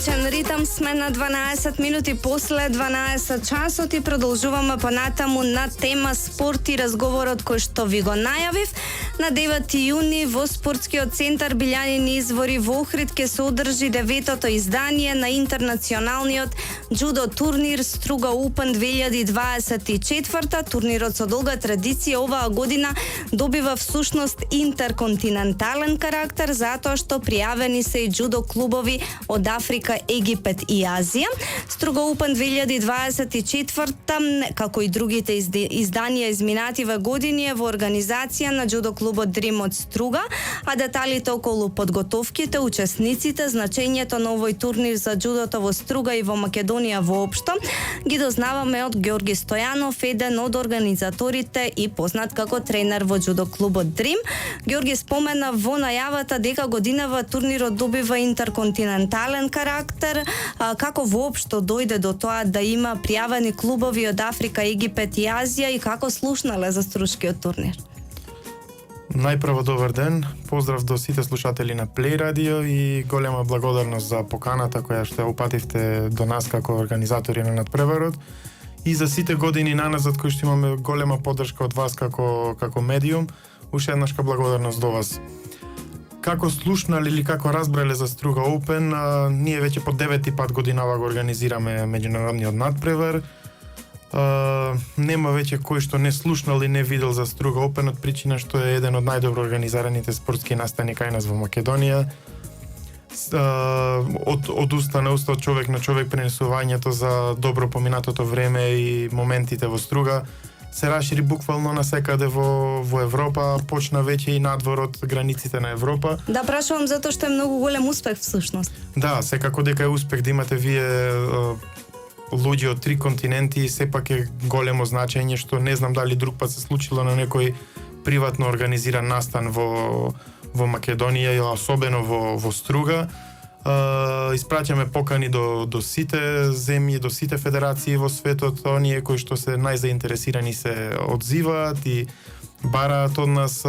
одличен ритам, сме на 12 минути после 12 часот и продолжуваме понатаму на тема спорт и разговорот кој што ви го најавив. На 9 јуни во спортскиот центар Билјанини извори во Охрид ќе се одржи 9-то издание на интернационалниот џудо турнир Струга Open 2024. Турнирот со долга традиција оваа година добива всушност интерконтинентален карактер затоа што пријавени се и џудо клубови од Африка, Египет и Азија. Струга Open 2024, како и другите изданија изминативе години, е во организација на џудо клубот Дрим од Струга, а деталите околу подготовките, учесниците, значењето на овој турнир за џудото во Струга и во Македонија воопшто ги дознаваме од Ѓорги Стојанов, еден од организаторите и познат како тренер во џудо клубот Дрим. Ѓорги спомена во најавата дека годинава турнирот добива интерконтинентален карактер. Како воопшто дојде до тоа да има пријавени клубови од Африка, Египет и Азија и како слушнале за струшкиот турнир? Најпрво добар ден, поздрав до сите слушатели на Плей Радио и голема благодарност за поканата која што ја упативте до нас како организатори на надпреварот и за сите години наназад кои што имаме голема поддршка од вас како медиум. Уште еднаш благодарност до вас. Како слушнале или како разбрале за Струга Open, ние веќе по 9-ти пат годинава го организираме меѓународниот надпревар. Нема веќе кој што не слушнал и не видел за Струга Open од причина што е еден од најдобро организираните спортски настани кај нас во Македонија. Од уста на уста, од човек на човек пренесувањето за добро поминатото време и моментите во Струга се расшири буквално насекаде во Европа, почна веќе и надвор од границите на Европа. Да, прашувам затоа што е многу голем успех всушност. Да, секако дека е успех да имате вие луѓе од 3 континенти и сепак е големо значење што не знам дали друг пат се случило на некој приватно организиран настан во Македонија и особено во Струга. Испраќаме покани до сите земји, до сите федерации во светот, оние кои што се најзаинтересирани се одзиваат и бараат од нас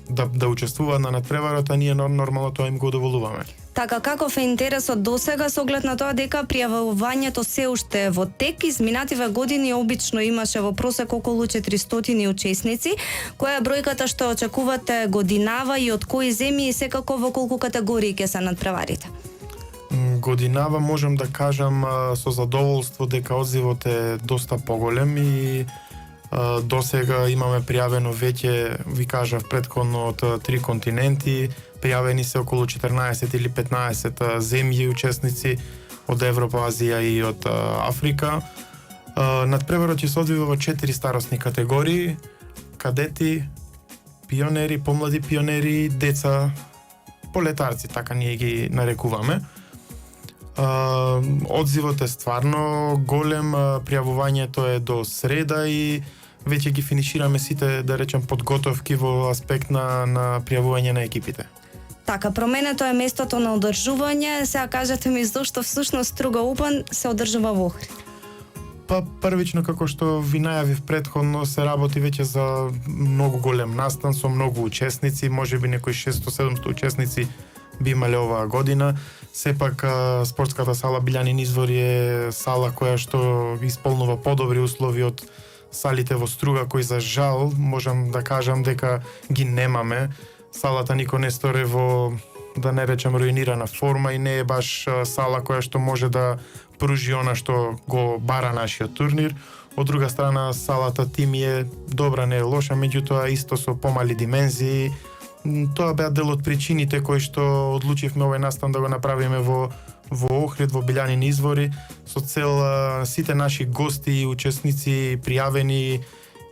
да учествуваат на надпреварот, а ние нормално тоа им го удоволуваме. Така, каков е интересот досега со оглед на тоа дека пријавувањето се уште е во тек? Изминативе години обично имаше во просек околу 400 учесници. Која е бројката што очекувате годинава и од кои земји и секако во колку категории ќе се надпреварите? Годинава можам да кажам со задоволство дека одзивот е доста поголем и досега имаме пријавено веќе, ви кажав претходно, од 3 континенти. Пријавени се околу 14 или 15 земји учесници од Европа, Азија и од Африка. Надпреварот ќе се одвива во 4 старосни категории: кадети, пионери, помлади пионери, деца, полетарци, така ние ги нарекуваме. Одзивот е стварно голем, пријавувањето е до среда и веќе ги финишираме сите, да речем, подготовки во аспект на пријавување на екипите. Така, променето е местото на одржување. Сега кажете ми зошто всушност Струга Open се одржува во Охрид? Па првично, како што ви најавив претходно, се работи веќе за многу голем настан со многу учесници, можеби некои 600-700 учесници би имале оваа година. Сепак спортската сала Билјанини извори е сала која што исполнува подобри услови од салите во Струга, кои за жал можам да кажам дека ги немаме. Салата никој не сторе во, да не речем, руинирана форма и не е баш сала која што може да пружи она што го бара нашиот турнир. Од друга страна, салата Тими е добра, не е лоша, меѓутоа исто со помали димензии. Тоа беа дел од причините кои што одлучивме овој настан да го направиме во Охрид, во Билјанини извори, со цел сите наши гости и учесници пријавени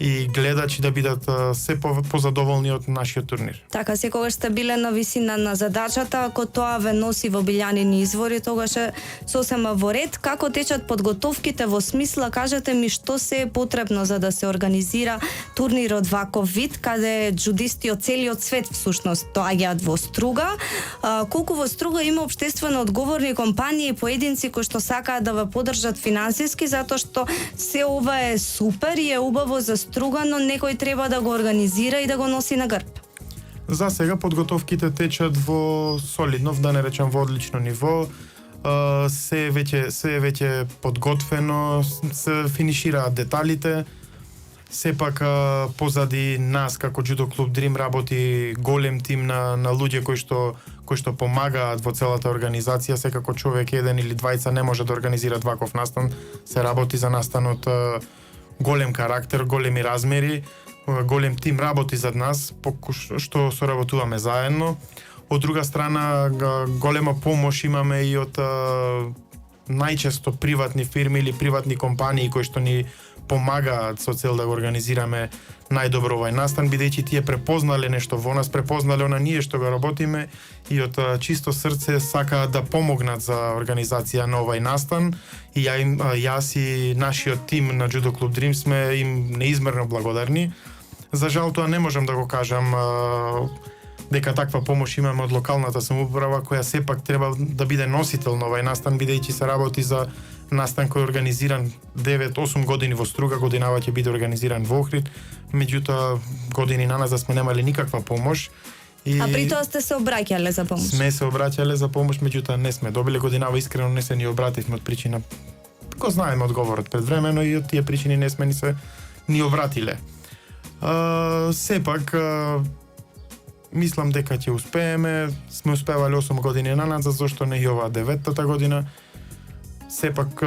и гледачи да бидат се позадоволни од нашиот турнир. Така, секогаш сте биле на висина на задачата, ако тоа ве носи во Билјанини извори, тогаш е сосема во ред. Како течат подготовките во смисла, кажете ми што се е потребно за да се организира турнир од ваков вид, каде џудисти од целиот свет всушност доаѓаат во Струга? Колку во Струга има општествено одговорни компании и поединци кои што сакаат да ве поддржат финансиски, затоа што се ова е супер и е убаво за Струга, но некој треба да го организира и да го носи на грб. За сега подготовките течат во солидно, да не речам во одлично ниво. се е веќе подготвено, се финишираат деталите. Сепак позади нас како Judo клуб Дрим работи голем тим на луѓе кои што помагаат во целата организација. Секако човек еден или двајца не може да организира ваков настан. Се работи за настан од голем карактер, големи размери. Голем тим работи зад нас, што соработуваме заедно. Од друга страна, голема помош имаме и од најчесто приватни фирми или приватни компании кои што ни помагаат со цел да го организираме најдобро овој настан, бидејќи тие препознале нешто во нас, препознале на ние што го работиме и од чисто срце сакаат да помогнат за организација на овој настан. И јас и нашиот тим на Judo клуб Дрим сме им неизмерно благодарни. За жал тоа не можам да го кажам дека таква помош имаме од локалната самоуправа, која сепак треба да биде носител на овој настан, бидејќи се работи за настан кој е организиран 9-8 години во Струга, годинава ќе биде организиран во Охрид, меѓутоа години наназад сме немале никаква помош. А при тоа сте се обраќале за помош? Сме се обраќале за помош, меѓутоа не сме добиле, годинава искрено не се ни обративме од причина. Го знаеме одговорот предвремено и од тие причини не сме ни обратиле. Сепак мислам дека ќе успееме, сме успевале 8 години наназад, зашто не и оваа 9-та година. Сепак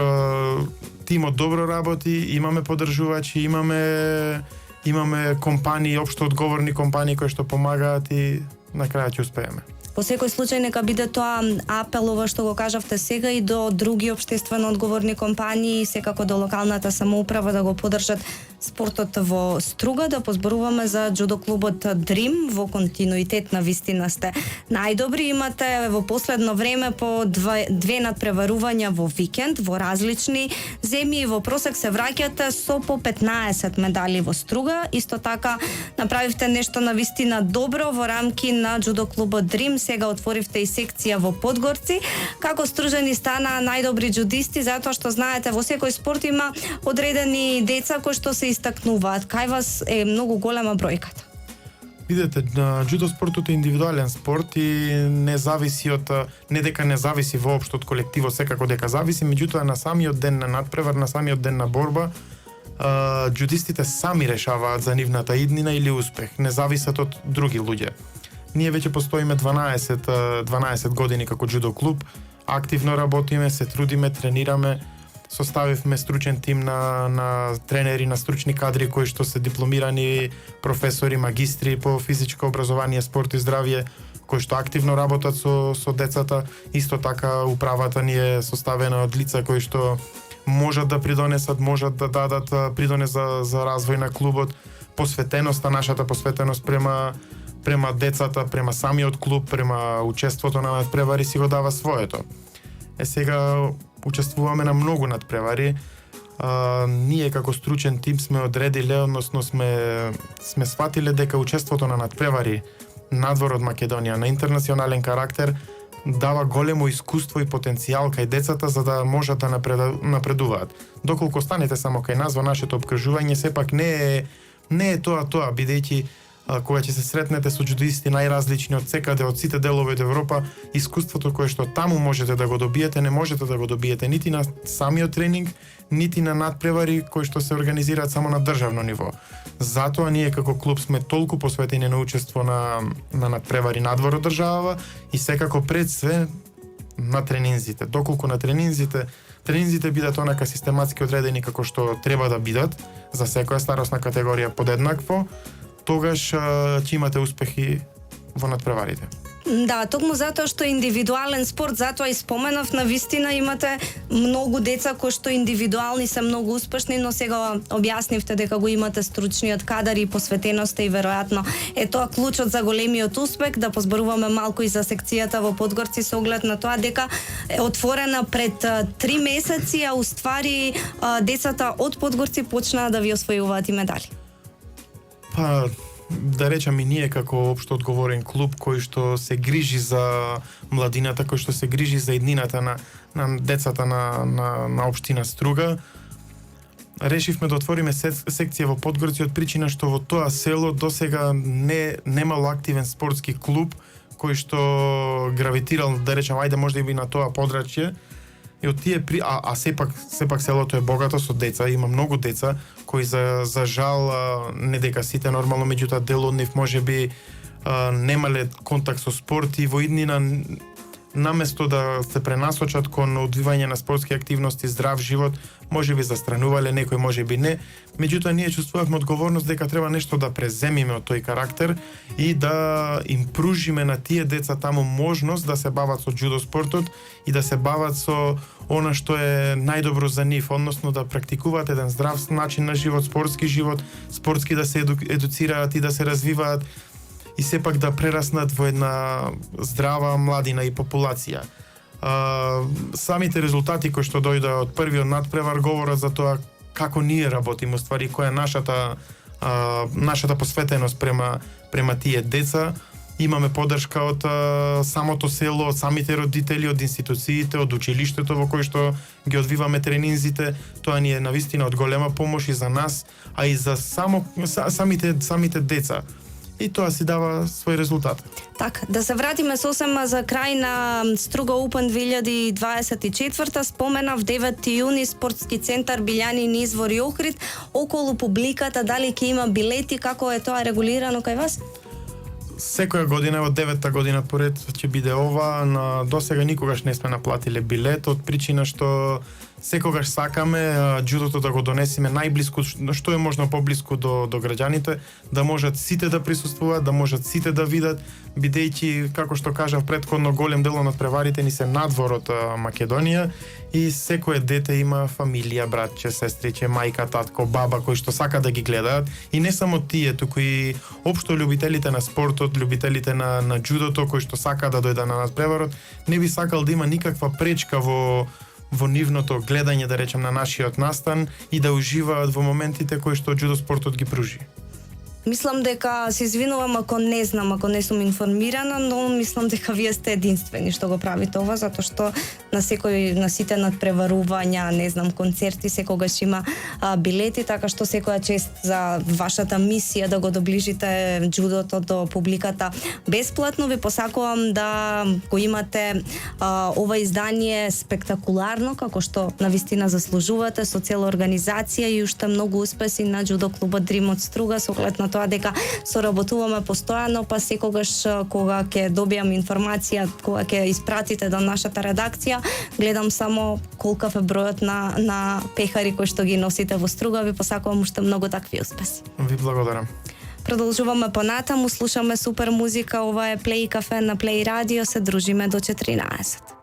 тимот добро работи, имаме поддржувачи, имаме компании, општо одговорни компании кои што помагаат и на крај ќе успееме. По секој случај нека биде тоа апел ова што го кажавте сега и до други општествено одговорни компании, секако до локалната самоуправа да го поддржат спортот во Струга, да позборуваме за Judo клубот Дрим во континуитет на вистина сте најдобри. Имате во последно време по две надпреварувања во викенд во различни земји и во просек се враќате со по 15 медали во Струга. Исто така направивте нешто на вистина добро во рамки на Judo клубот Дрим. Сега отворивте и секција во Подгорци. Како стружени стана најдобри джудисти, затоа што знаете во секој спорт има одредени деца кои што се истакнуваат. Кај вас е многу голема бројката? Видете, джудо спортот е индивидуален спорт и не зависи од, не дека не зависи воопшто од колективот, секако дека зависи, меѓутоа на самиот ден на надпревар, на самиот ден на борба, джудистите сами решаваат за нивната иднина или успех, не зависат од други луѓе. Ние веќе постоиме 12 години како джудо клуб, активно работиме, се трудиме, тренираме, составивме стручен тим на тренери, на стручни кадри кои што се дипломирани професори, магистри по физичко образование, спорт и здравје, кои што активно работат со децата. Исто така управата ни е составена од лица кои што можат да придонесат, можат да дадат придонес за развој на клубот. Посветеноста, нашата посветеност према децата, према самиот клуб, према учеството на надпревари си го дава своето. Сега учествуваме на многу надпревари. Ние како стручен тим сме одредиле, односно сме сватиле дека учеството на надпревари надвор од Македонија на интернационален карактер дава големо искуство и потенцијал кај децата за да можат да напредуваат. Доколку станете само кај нас во нашето обкружување, сепак не е тоа, бидејќи кога ќе се сретнете со джудисти најразлични од секаде, од сите делови од Европа, искуството кое што таму можете да го добиете, не можете да го добиете нити на самиот тренинг, нити на надпревари кои што се организираат само на државно ниво. Затоа ние како клуб сме толку посветени на учество на надпревари надвор од државава и секако пред све на тренинзите. Доколку на тренинзите бидат онака систематски одредени како што треба да бидат за секоја старосна категорија подеднакво, тогаш ќе имате успехи во надпреварите. Да, токму затоа што е индивидуален спорт, затоа и споменав, на вистина имате многу деца кои што индивидуални се многу успешни, но сега објаснивте дека го имате стручниот кадар и посветеноста и веројатно е тоа клучот за големиот успех. Да позборуваме малку и за секцијата во Подгорци со оглед на тоа дека е отворена пред 3 месеци, а уствари децата од Подгорци почнаа да ви освојуваат и медали. Па, да речам и ние како општо одговорен клуб кој што се грижи за младината, кој што се грижи за иднината на децата на општина Струга, решивме да отвориме секција во Подгорци од причина што во тоа село досега немало активен спортски клуб кој што гравитирал, да речем, ајде може би на тоа подрачје, и од тие сепак селото е богато со деца, има многу деца кои за жал не дека сите нормално, меѓутоа дел од нив можеби немале контакт со спорт и во иднина наместо да се пренасочат кон одвивање на спортски активности, здрав живот, можеби застранувале, некој можеби не. Меѓутоа ние чувствувавме одговорност дека треба нешто да преземиме од тој карактер и да им пружиме на тие деца таму можност да се бават со џудо спортот и да се бават со она што е најдобро за нив, односно да практикуваат еден здрав начин на живот, спортски да се едуцираат и да се развиваат и сепак да прераснат во една здрава младина и популација. Самите резултати кои што дојдоа од првиот надпревар говорат за тоа како ние работиме, ствари која е нашата посветеност према тие деца. Имаме поддршка од самото село, од самите родители, од институциите, од училиштето во кој што ги одвиваме тренинзите. Тоа ни е навистина од голема помош и за нас, а и за самите деца. И тоа си дава свој резултат. Так, да се вратиме сосема за крај на Струга Open 2024. Споменав 9 јуни спортски центар Билјанин извор и Охрид. Околу публиката, дали ќе има билети, како е тоа регулирано кај вас? Секоја година, од 9-та година поред ќе биде ова, досега никогаш не сме наплатиле билет, од причина што секогаш сакаме џудото да го донесеме најблиску, што е можно поблиску до граѓаните, да можат сите да присуствуваат, да можат сите да видат, бидејќи, како што кажав претходно, голем дел од преварите ни се надвор од Македонија и секое дете има фамилија, братче, сестриче, мајка, татко, баба кои што сака да ги гледаат и не само тие, туку и општо љубителите на спортот, љубителите на џудото кои што сака да дојдат на надпреварот, не би сакал да има никаква пречка во нивното гледање, да речем, на нашиот настан и да уживаат во моментите кои што џудо спортот ги пружи. Мислам дека се извинувам ако не знам, ако не сум информирана, но мислам дека вие сте единствени што го правите ова, затоа што на сите надпреварувања, не знам, концерти секогаш има билети, така што секоја чест за вашата мисија да го доближите џудото до публиката бесплатно. Ви посакувам да го имате ова издание спектакуларно, како што навистина заслужувате, со цела организација и уште многу успеси на џудо клубот Дрим од Струга, со оглед на тоа дека соработуваме постојано, па секогаш кога ќе добиам информација, кога ќе испратите до нашата редакција, гледам само колкав е бројот на пехари кои што ги носите во Струга. Ви посакувам уште многу такви успеси. Ви благодарам. Продолжуваме понатаму, слушаме супер музика. Ова е Плей Кафе на Плей Радио, се дружиме до 14.